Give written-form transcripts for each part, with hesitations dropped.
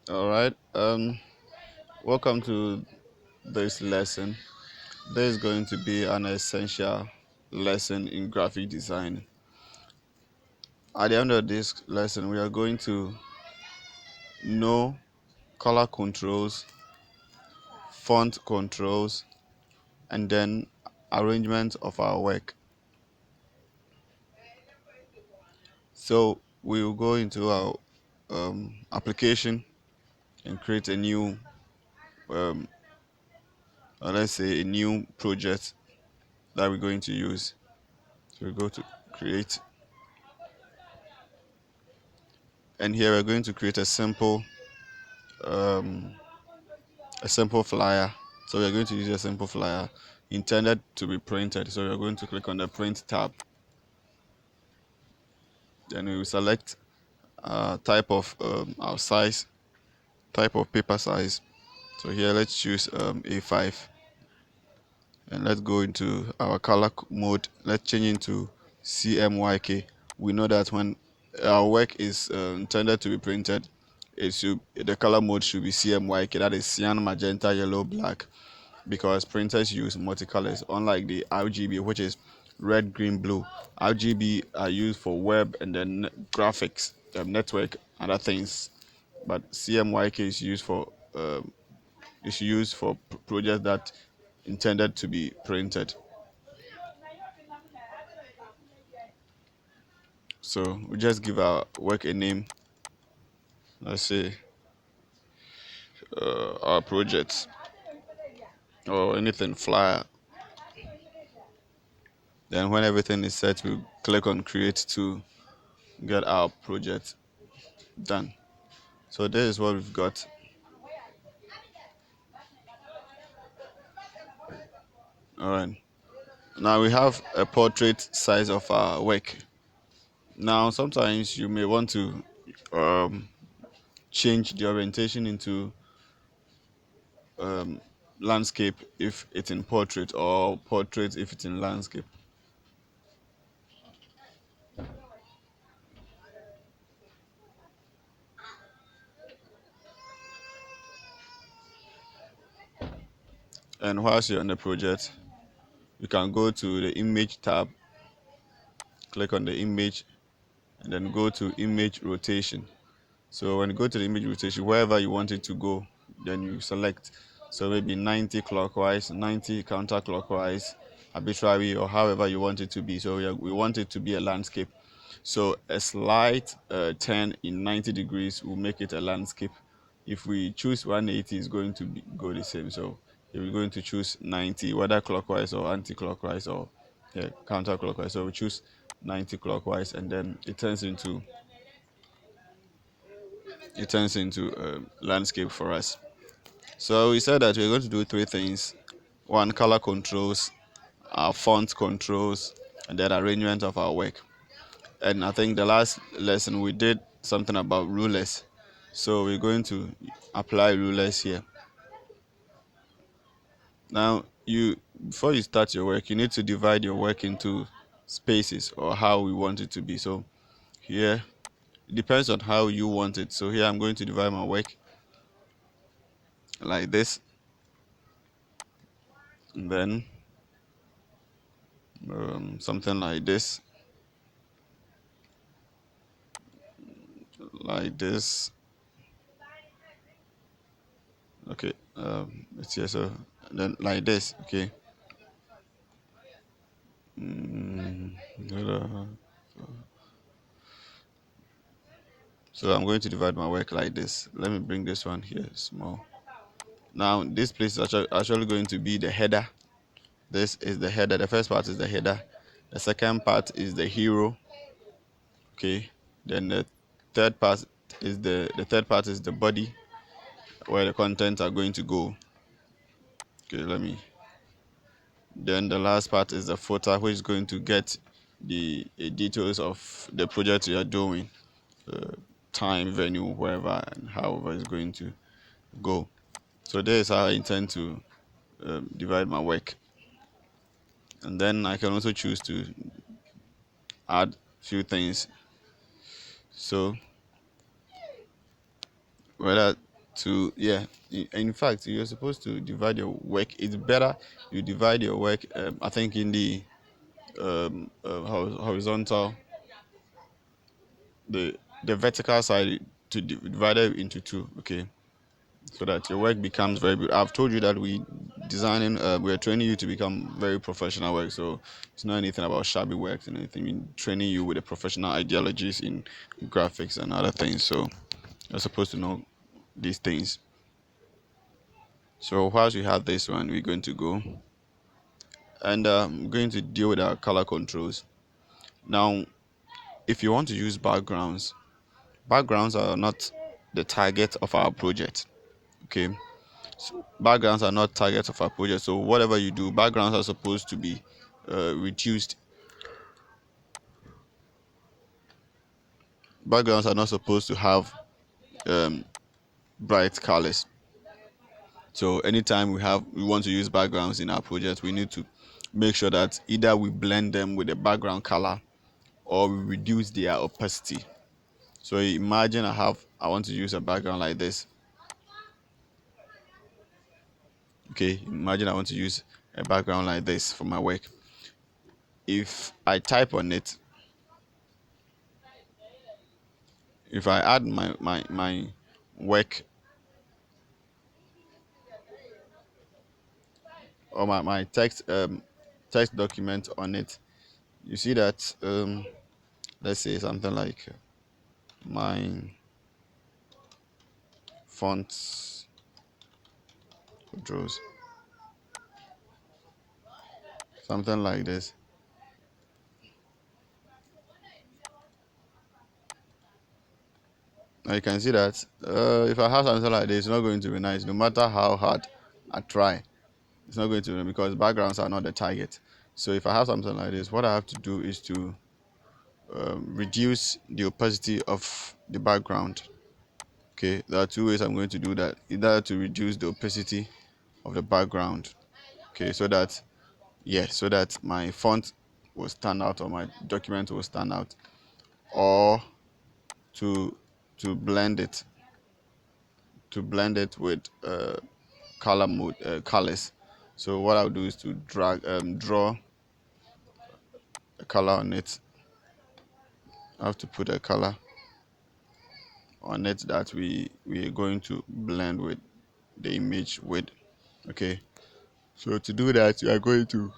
All right. Welcome to this lesson. This is going to be an essential lesson in graphic design. At the end of this lesson, we are going to know color controls, font controls, and then arrangement of our work. So we will go into our application and create a new, um, let's say, a new project that we're going to use. So we go to create, and here we're going to create um, a simple flyer. So we're going to use a simple flyer intended to be printed. So we're going to click on the print tab. Then we will select type of our size, type of paper size. So here let's choose A5, and let's go into our color mode. Let's change into CMYK. We know that when our work is intended to be printed, the color mode should be CMYK. That is cyan, magenta, yellow, black, because printers use multicolors, unlike the RGB, which is red, green, blue. RGB are used for web and then graphics, network, other things. But CMYK is used for projects that intended to be printed. So we just give our work a name. Let's say our project or anything flyer. Then when everything is set, we click on create to get our project done. So this is what we've got. All right. Now we have a portrait size of our work. Now sometimes you may want to um, change the orientation into um, landscape if it's in portrait, or portrait if it's in landscape. And whilst you're on the project, you can go to the image tab, click on the image, and then go to image rotation. So when you go to the image rotation, wherever you want it to go, then you select. So maybe 90 clockwise, 90 counterclockwise, arbitrary, or however you want it to be. So we want it to be a landscape. So a slight turn in 90 degrees will make it a landscape. If we choose 180, it's going to go the same. So if we're going to choose 90, whether clockwise or anti-clockwise or counterclockwise, so we choose 90 clockwise, and then it turns into landscape for us. So we said that we're going to do three things: one, color controls, our font controls, and then arrangement of our work. And I think the last lesson we did something about rulers. So we're going to apply rulers here. Now, before you start your work, you need to divide your work into spaces, or how we want it to be. So here, it depends on how you want it. So here I'm going to divide my work like this, and then something like this, like this. Okay, it's here. So then like this. Okay. Mm, So I'm going to divide my work like this. Let me bring this one here small. Now this place is actually going to be the header. This is the header. The first part is the header. The second part is the hero. Okay. Then the third part is the body, where the contents are going to go. Okay, then the last part is the footer, which is going to get the details of the project you are doing, time, venue, wherever, and however it's going to go. So this is how I intend to divide my work. And then I can also choose to add few things. So whether to, yeah, in fact, you're supposed to divide your work. It's better you divide your work, I think, in the horizontal, the vertical side, to divide it into two, okay, so that your work becomes very good. I've told you that we're training you to become very professional work, so it's not anything about shabby work and anything. We're training you with the professional ideologies in graphics and other things, so you're supposed to know these things. So whilst we have this one, we're going to go and I'm going to deal with our color controls. Now, if you want to use backgrounds are not the target of our project. Okay, so backgrounds are not targets of our project. So whatever you do, backgrounds are supposed to be reduced. Backgrounds are not supposed to have um, bright colors. So anytime we want to use backgrounds in our project, we need to make sure that either we blend them with the background color or we reduce their opacity. So imagine I want to use a background like this. Okay, imagine I want to use a background like this for my work. If I type on it, if I add my work or my text document on it, you see that let's say something like my fonts controls, something like this. Now you can see that if I have something like this, it's not going to be nice. No matter how hard I try, it's not going to be, because backgrounds are not the target. So if I have something like this, what I have to do is to reduce the opacity of the background. Okay, there are two ways I'm going to do that. Either to reduce the opacity of the background, okay, so that, yeah, so that my font will stand out or my document will stand out, or to blend it, with color mode, colors. So what I'll do is to draw a color on it. I have to put a color on it that we are going to blend with the image with. Okay, so to do that, you are going to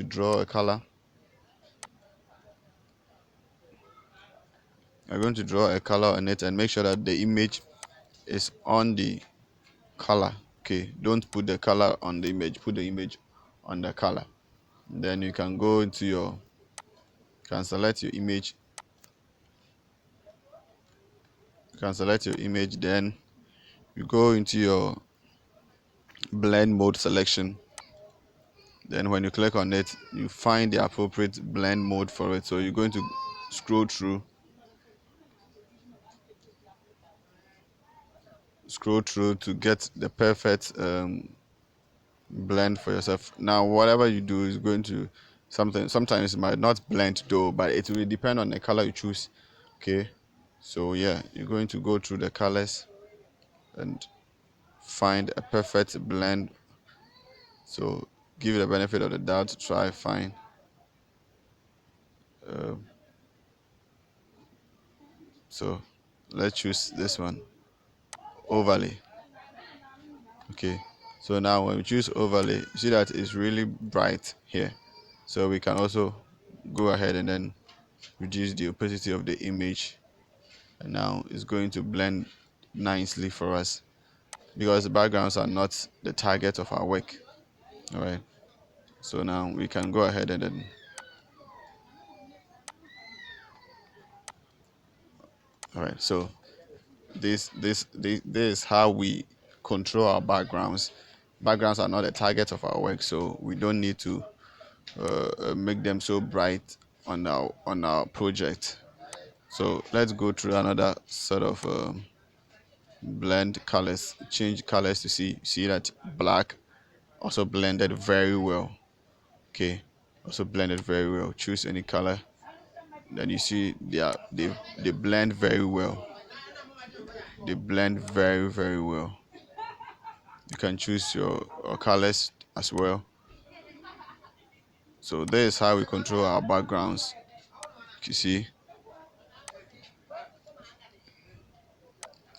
draw a color. You're going to draw a color on it and make sure that the image is on the color. Okay, don't put the color on the image, put the image on the color. Then you can go into your, can select your image, then you go into your blend mode selection. Then when you click on it, you find the appropriate blend mode for it. So you're going to scroll through to get the perfect blend for yourself. Now whatever you do is going to, sometimes it might not blend though, but it will depend on the color you choose. Okay, so yeah, you're going to go through the colors and find a perfect blend. So give it the benefit of the doubt, try find um, so let's choose this one, overlay. Okay, so now when we choose overlay, you see that it's really bright here, so we can also go ahead and then reduce the opacity of the image, and now it's going to blend nicely for us, because the backgrounds are not the target of our work. All right, so now we can go ahead and then, all right, so this is how we control our backgrounds. Backgrounds are not the target of our work, so we don't need to make them so bright on our project. So let's go through another sort of blend colors, change colors to see that black also blended very well. Okay, also blended very well. Choose any color Then you see they blend very well. They blend very very well. You can choose your colors as well. So this is how we control our backgrounds. You see, you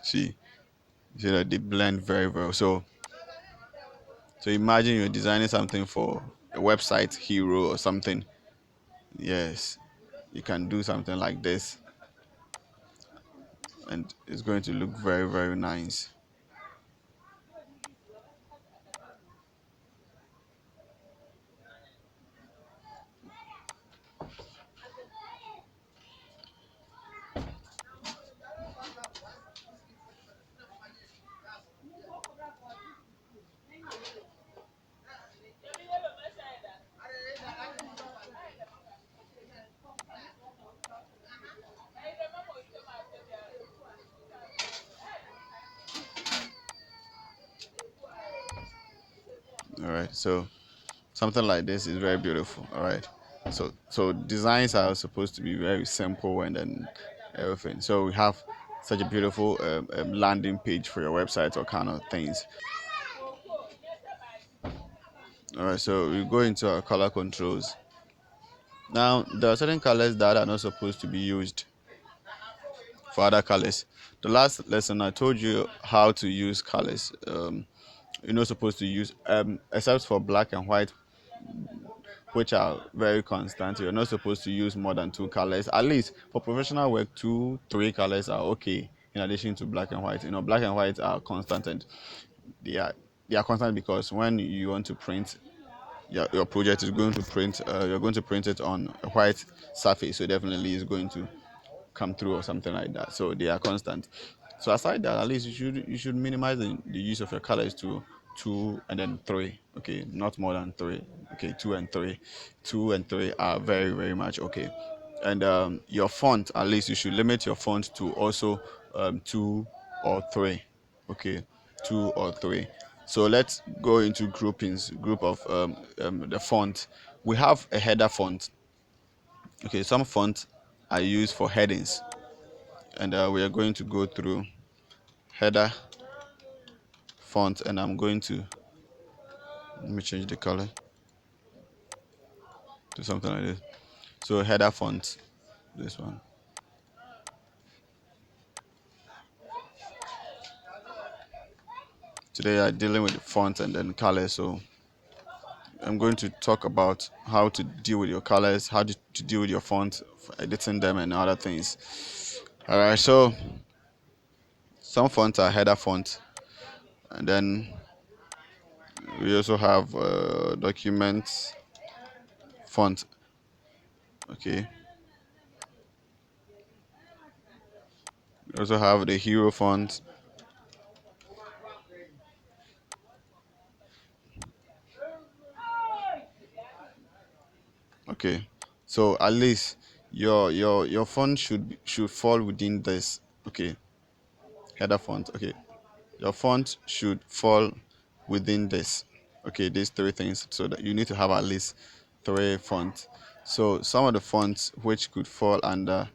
see that they blend very well. So imagine you're designing something for a website hero or something. Yes, you can do something like this, and it's going to look very very nice. All right, so something like this is very beautiful. All right, so designs are supposed to be very simple and then everything. So we have such a beautiful landing page for your website or kind of things. All right, so we go into our color controls. Now there are certain colors that are not supposed to be used for other colors. The last lesson I told you how to use colors. You're not supposed to use except for black and white, which are very constant. You're not supposed to use more than two colors. At least for professional work, two, three colors are okay. In addition to black and white, black and white are constant, and they are they are constant because when you want to print your project is going to print, you're going to print it on a white surface, so definitely it's going to come through or something like that. So they are constant. So aside that, at least you should minimize the use of your colors to two and then three. Okay, not more than three. Okay, two and three. Two and three are very very much okay. And your font, at least you should limit your font to also two or three. Okay, two or three. So let's go into groupings. Group of the font. We have a header font. Okay, some fonts are used for headings, and we are going to go through header font, and I'm going to let me change the color to something like this. So header font, this one. Today I'm dealing with font and then color, so I'm going to talk about how to deal with your colors, how to deal with your font, for editing them and other things. All right, so some fonts are header font, and then we also have document font. Okay, we also have the hero font. Okay, so at least your font should fall within this. Okay, header font. Okay, your font should fall within this. Okay, these three things. So that you need to have at least three fonts. So some of the fonts which could fall under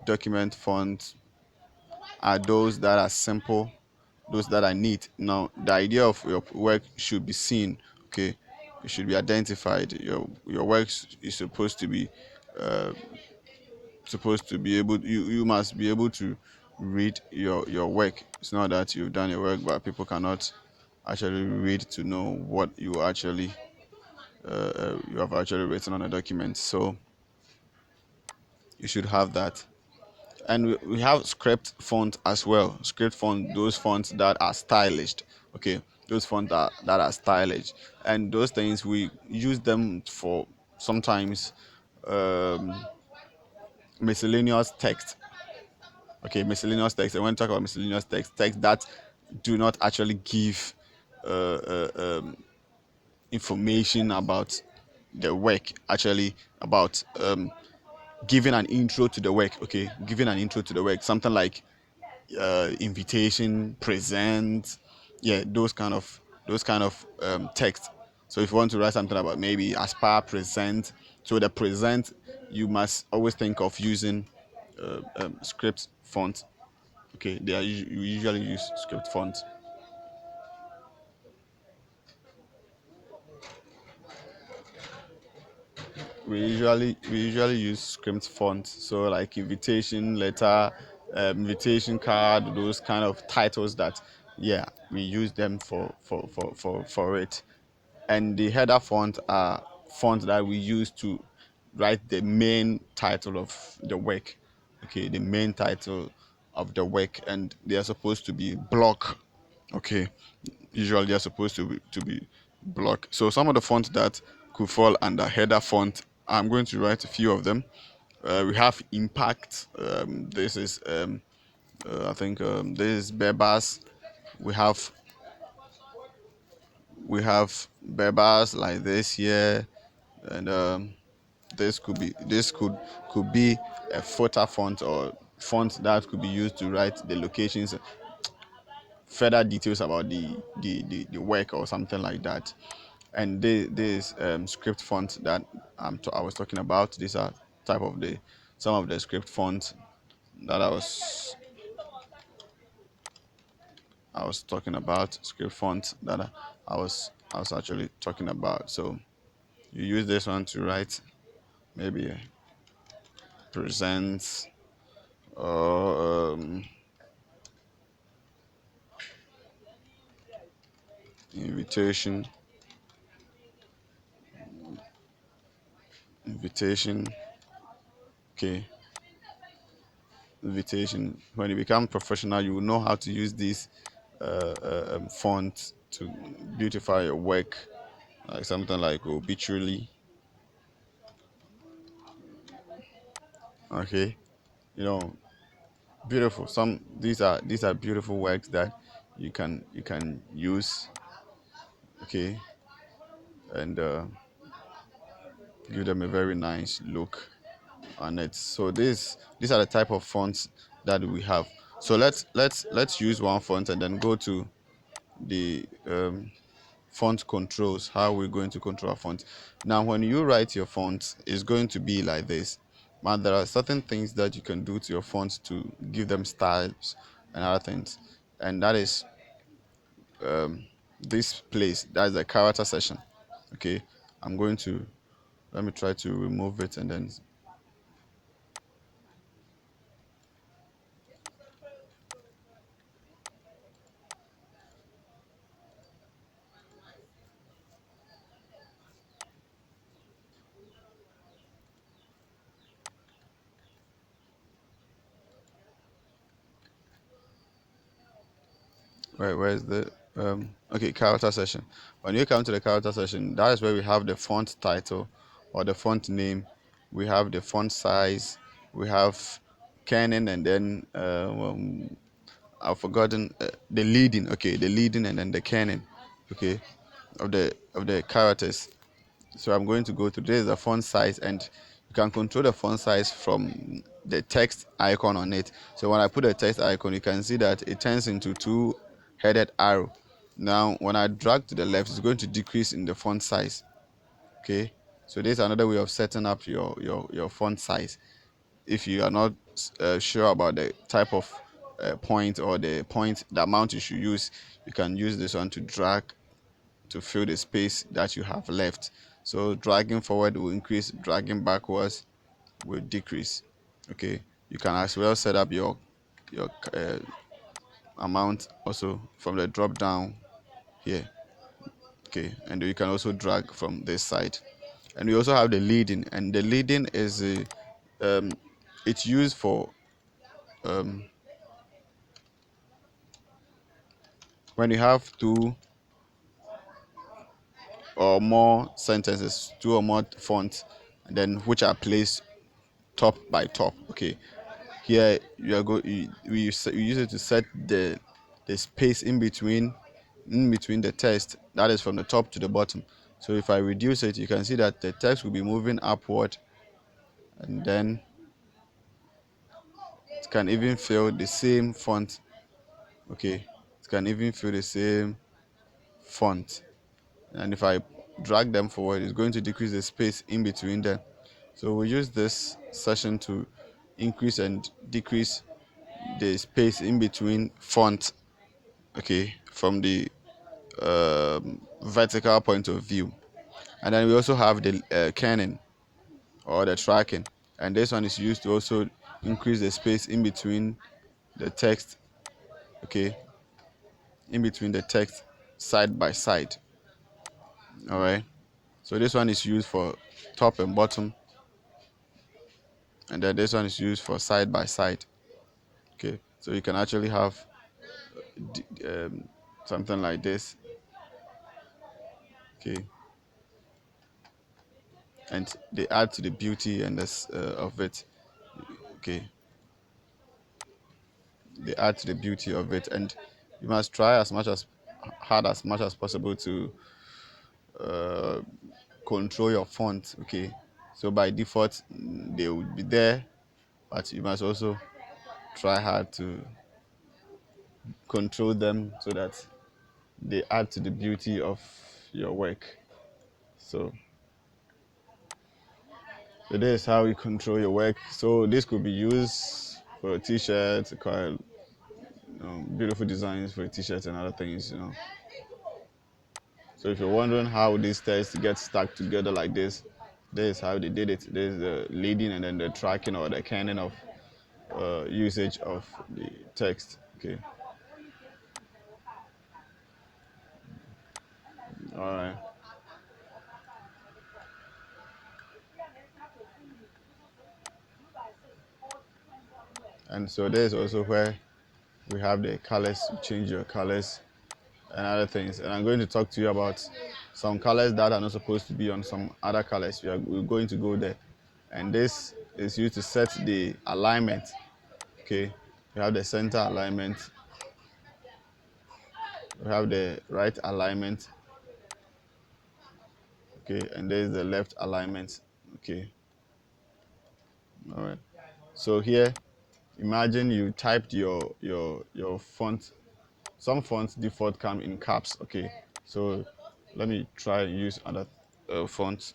document font are those that are simple, those that are neat. Now, the idea of your work should be seen. Okay, it should be identified. Your work is supposed to be able. You must be able to read your work. It's not that you've done your work, but people cannot actually read to know what you have actually written on a document. So you should have that. And we have script font as well. Script font, those fonts that are stylish. Okay, those fonts that are stylish, and those things we use them for sometimes miscellaneous text. Okay, miscellaneous text. And when we talk about miscellaneous text that do not actually give information about the work, actually about giving an intro to the work. Okay, giving an intro to the work, something like invitation, present, yeah, those kind of text. So if you want to write something about maybe aspire, present, So the present, you must always think of using script font. Okay, we usually use script font. We usually use script font. So like invitation letter, invitation card, those kind of titles that, yeah, we use them for it. And the header font are fonts that we use to write the main title of the work. Okay, the main title of the work, and they are supposed to be block. Okay, usually they are supposed to be block. So some of the fonts that could fall under header font, I'm going to write a few of them. We have impact. This is I think this is Bebas. We have Bebas like this here, and this could be a footer font or font that could be used to write the locations, further details about the work or something like that. And this script font that I was talking about, these are type of the some of the script fonts that I was talking about, script font that I was actually talking about. So you use this one to write maybe presents or invitation, invitation. Okay, invitation. When you become professional, you will know how to use these fonts to beautify your work, like something like obituary. Okay, you know, beautiful. These are beautiful works that you can use. Okay, and give them a very nice look on it. So these are the type of fonts that we have. So let's use one font and then go to the font controls, how we're going to control our font. Now when you write your font, it's going to be like this, but there are certain things that you can do to your fonts to give them styles and other things, and that is this place, that's the character section. Okay, I'm going to let me try to remove it, and then where's the okay, character section. When you come to the character section, that is where we have the font title or the font name. We have the font size. We have kerning, and then I've forgotten the leading. Okay, the leading and then the kerning. Okay, of the characters. So I'm going to go to this is the font size, and you can control the font size from the text icon on it. So when I put a text icon, you can see that it turns into two headed arrow. Now when I drag to the left, it's going to decrease in the font size. Okay, so this is another way of setting up your font size. If you are not sure about the type of point or the amount you should use, you can use this one to drag to fill the space that you have left. So dragging forward will increase, dragging backwards will decrease. Okay, you can as well set up your amount also from the drop down here. Okay, and you can also drag from this side. And we also have the leading, and the leading is it's used for um, when you have two or more sentences, two or more fonts, and then which are placed top by top. Okay, here you are we use it to set the space in between the text, that is from the top to the bottom. So if I reduce it, you can see that the text will be moving upward, and then it can even fill the same font. Okay, it can even fill the same font, and if I drag them forward, it's going to decrease the space in between them. So we use this session to increase and decrease the space in between font, okay, from the vertical point of view. And then we also have the kerning or the tracking, and this one is used to also increase the space in between the text, okay, in between the text side by side. All right, so this one is used for top and bottom, and then this one is used for side by side. Okay, so you can actually have something like this. Okay, and they add to the beauty and this of it. Okay, they add to the beauty of it, and you must try as much as hard as much as possible to control your font. Okay, so by default they will be there, but you must also try hard to control them so that they add to the beauty of your work. So this is how you control your work. So this could be used for a t-shirt, beautiful designs for a t-shirt and other things. So if you're wondering how these tests get stuck together like this is how they did it. There's the leading and then the tracking or the canon of usage of the text. Okay. All right. And so there's also where we have the colors, change your colors and other things. And I'm going to talk to you about some colors that are not supposed to be on some other colors. We're going to go there. And this is used to set the alignment. Okay. We have the center alignment. We have the right alignment. Okay. And there's the left alignment. Okay. All right. So here, imagine you typed your font. Some fonts default come in caps. Okay. So let me try and use other fonts.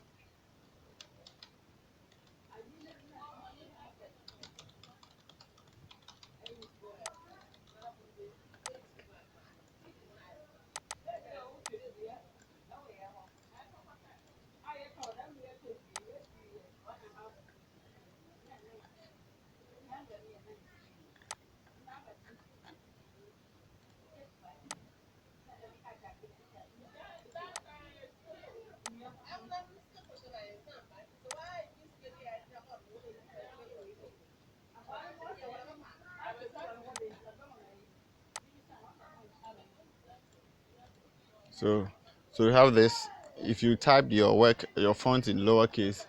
So, so you have this. If you type your font in lowercase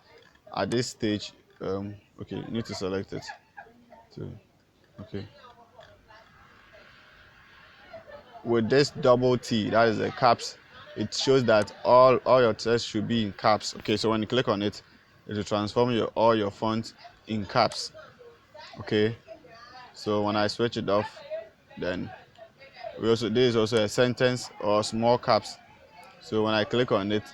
at this stage, okay, you need to select it. So, okay. With this double T, that is the caps, it shows that all your text should be in caps. Okay, so when you click on it, it will transform all your font in caps. Okay, so when I switch it off, then there is also a sentence or small caps. So when I click on it,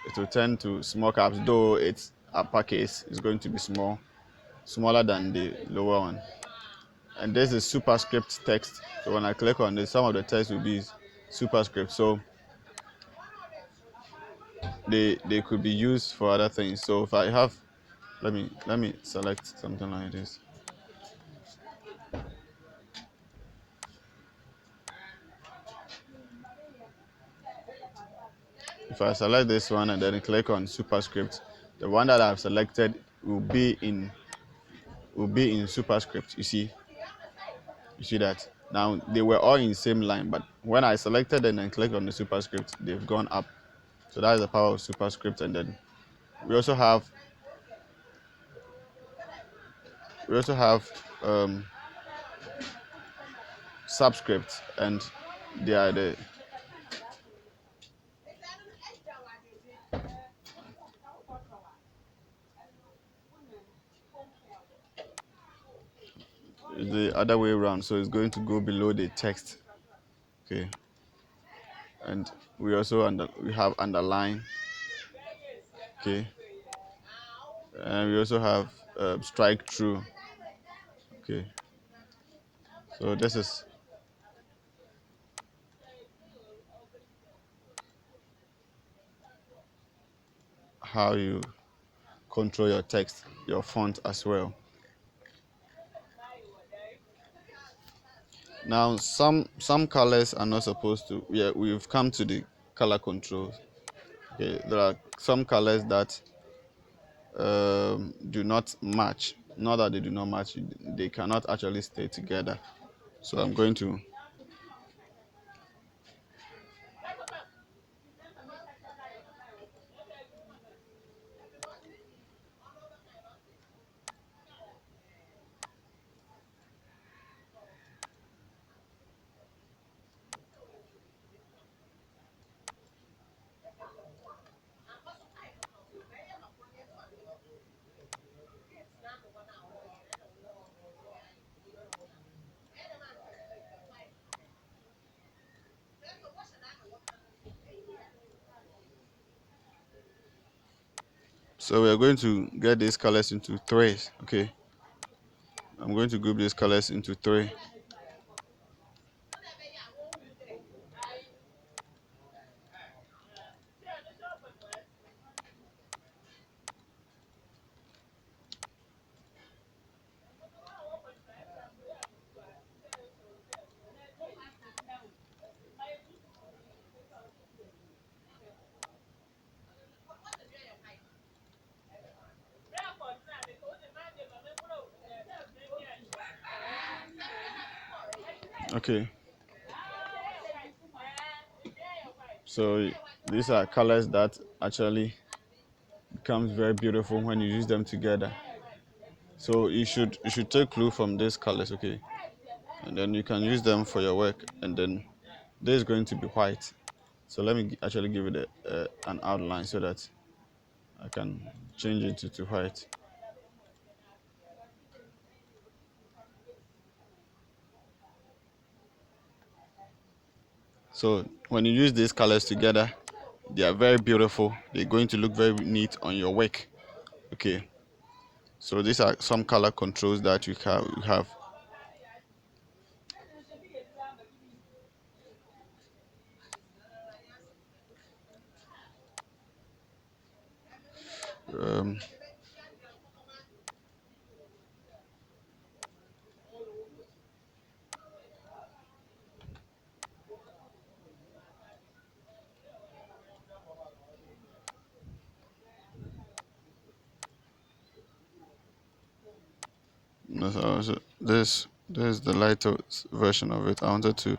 it will turn to small caps, though it's uppercase, it's going to be smaller than the lower one. And this is superscript text. So when I click on this, some of the text will be superscript. So they could be used for other things. So if I have, let me select something like this. If I select this one and then click on superscript, the one that I've selected will be in superscript. You see that? Now they were all in the same line, but when I selected and then clicked on the superscript, they've gone up. So that is the power of superscript. And then we also have we also have um, subscript, and they are the other way around. So it's going to go below the text. Okay, and we also we have underline. Okay, And we also have strike through. Okay, so this is how you control your text, your font as well. Now, some colors are not supposed to. Yeah, we've come to the color controls. Okay, there are some colors that do not match. Not that they do not match, they cannot actually stay together. So I'm going to. So we're going to get these colors into threes. Okay, I'm going to group these colors into three. Okay, so these are colors that actually becomes very beautiful when you use them together. So you should take clue from these colors, okay, and then you can use them for your work. And then this is going to be white. So let me actually give it an outline so that I can change it to white. So when you use these colors together, they are very beautiful. They're going to look very neat on your work. Okay. So these are some color controls that you have. Um, this is the lighter version of it. I wanted to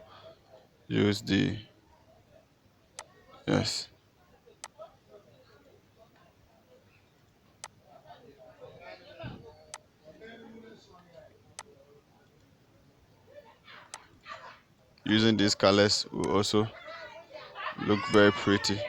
use the yes. Using these colors will also look very pretty.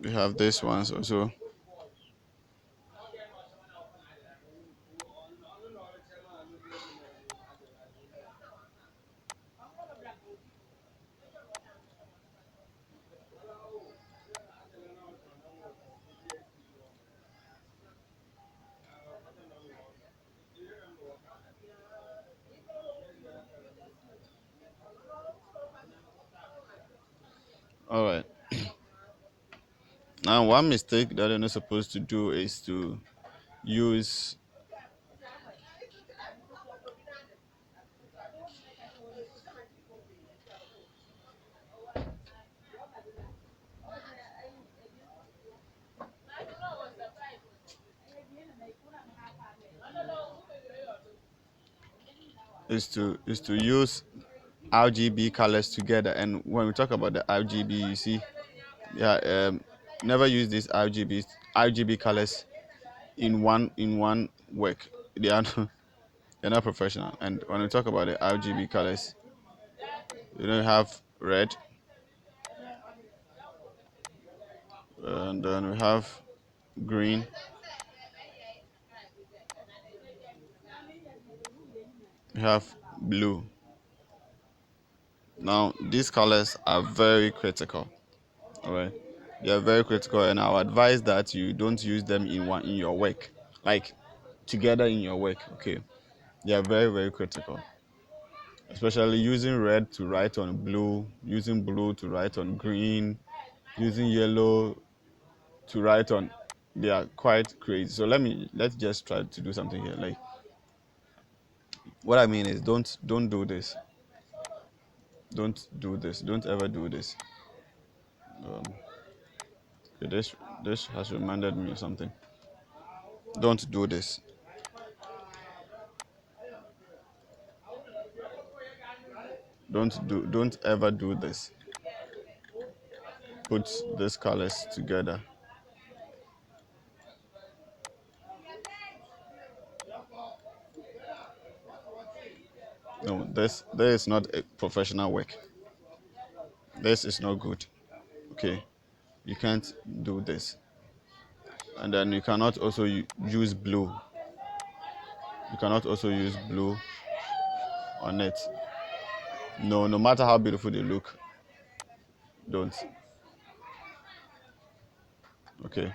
We have this ones also. All right. Now, one mistake that you're not supposed to do use is to use RGB colors together. And when we talk about the RGB, you see, yeah, never use these RGB colors in one work. They are not, they're not professional. And when we talk about the RGB colors, you have red, and then we have green, we have blue. Now these colors are very critical. All right, they are very critical, and I would advise that you don't use them in your work, like together in your work. Okay, they are very very critical, especially using red to write on blue, using blue to write on green, using yellow to write on. They are quite crazy. So let's just try to do something here. Like, what I mean is, don't do this. Don't do this. Don't ever do this. Um, okay, this has reminded me of something. Don't do this. Don't ever do this. Put these colors together. No, this is not a professional work. This is not good. Okay, you can't do this. And then you cannot also use blue. You cannot also use blue on it. No, no matter how beautiful they look, don't. Okay.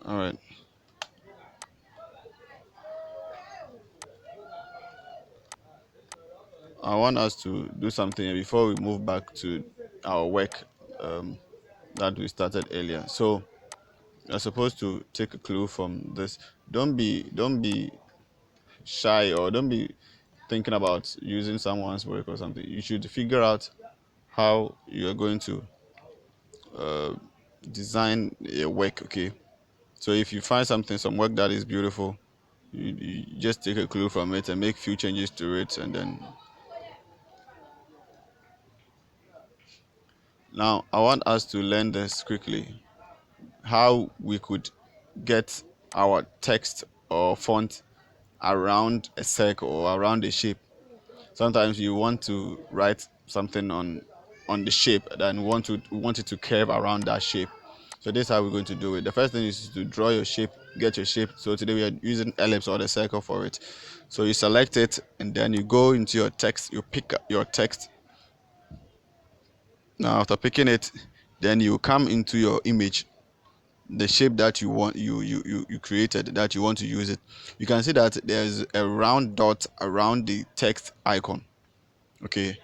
All right. I want us to do something before we move back to our work um, that we started earlier. So you're supposed to take a clue from this. Don't be shy, or don't be thinking about using someone's work or something. You should figure out how you're going to design a work. Okay. So if you find some work that is beautiful, you just take a clue from it and make few changes to it, and then now I want us to learn this quickly, how we could get our text or font around a circle or around a shape. Sometimes you want to write something on the shape, and we want it to curve around that shape. So this is how we're going to do it. The first thing is to draw your shape, get your shape. So today we are using ellipse or the circle for it. So you select it, and then you go into your text, you pick your text. Now after picking it, then you come into your image, the shape that you want, you created, that you want to use it. You can see that there's a round dot around the text icon. Okay,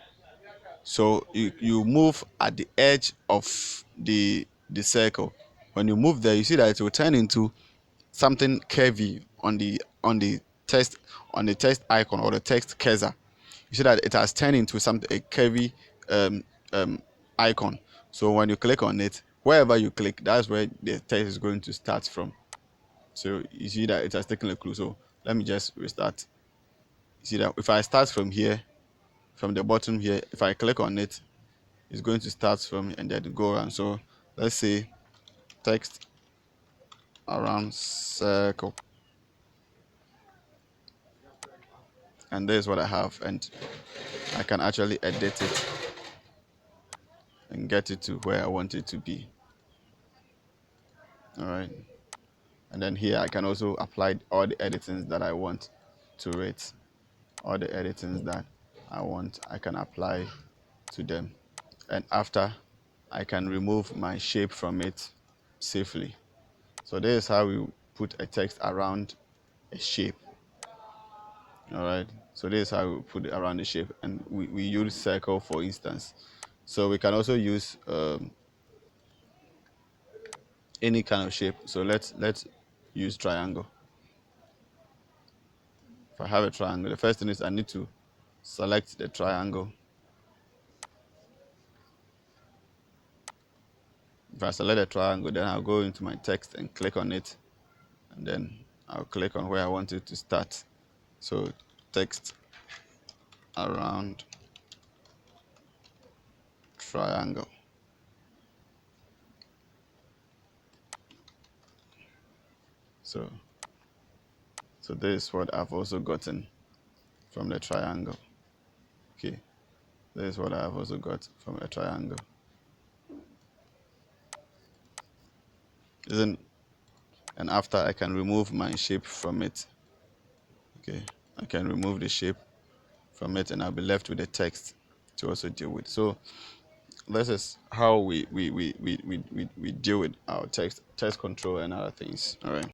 so you move at the edge of the circle. When you move there, you see that it will turn into something curvy on the text, on the text icon or the text cursor. You see that it has turned into something, a curvy um, icon. So when you click on it, wherever you click, that's where the text is going to start from. So you see that it has taken a clue. So let me just restart. You see that if I start from here, from the bottom here, if I click on it, it's going to start from and then go around. So let's say text around circle, and there's what I have, and I can actually edit it and get it to where I want it to be. All right, and then here I can also apply all the editings that I want to it. All the editings that I want, I can apply to them, and after, I can remove my shape from it safely. So this is how we put a text around a shape. All right, so this is how we put it around the shape, and we use circle for instance. So we can also use any kind of shape. So let's use triangle. If I have a triangle, the first thing is I need to select the triangle. If I select the triangle, then I'll go into my text and click on it, and then I'll click on where I want it to start. So text around triangle. So so this is what I've also gotten from the triangle. Okay, this is what I've also got from a triangle. Isn't And after, I can remove my shape from it. Okay, I can remove the shape from it, and I'll be left with the text to also deal with. So this is how we deal with our text control and other things. All right.